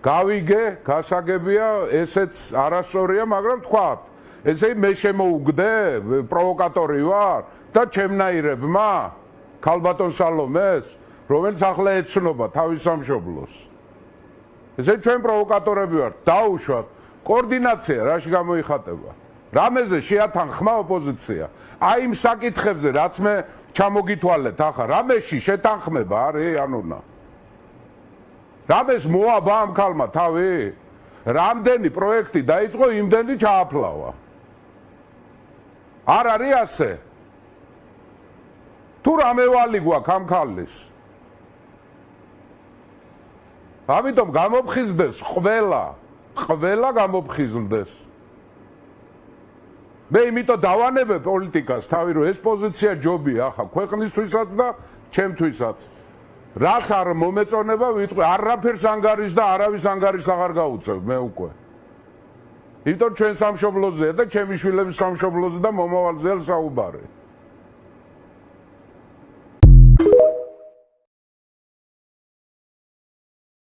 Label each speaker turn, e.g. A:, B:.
A: გავიგე, გასაგებია, ესეც არასწორია, მაგრამ თქვათ, ესე მე შემოუგდე, პროვოკატორი ვარ და ჩემნაირებმა, ქალბატონ სალომეს, რომელიც ახლა ეცნობა თავის სამშობლოს. ესე ჩვენ პროვოკატორები ვართ, დაუშვათ, კოორდინაცია რაში გამოიხატება. რამეზე შეათანხმა ოპოზიცია. აი იმ საკითხებზე, რაც მე ჩამოგითვალეთ ახლა, რამეში შეთანხმება არის, ანუნა. რამეს მოაბა ამ ქალმა თავი? რამდენი პროექტი დაიწყო, იმდენი ჩააფლავა. არ არის ასე? თუ რამე ვალი გვაქვს ამ ქალის? ამიტომ გამოფხიზდეს ყველა გამოფხიზლდეს. მე იმიტომ დავანებებ პოლიტიკას თავი, რომ ეს პოზიცია ჯობია ახლა ქვეყნისთვისაც და ჩემთვისაც. რაც არ მომეწონება, ვიტყვი, არაფერს ანგარიშს და არავის ანგარიშს აღარ გაუწევ მე უკვე. იმიტომ ჩვენ სამშობლოზეა და ჩემი შვილების სამშობლოზე და მომავალზეა საუბარი.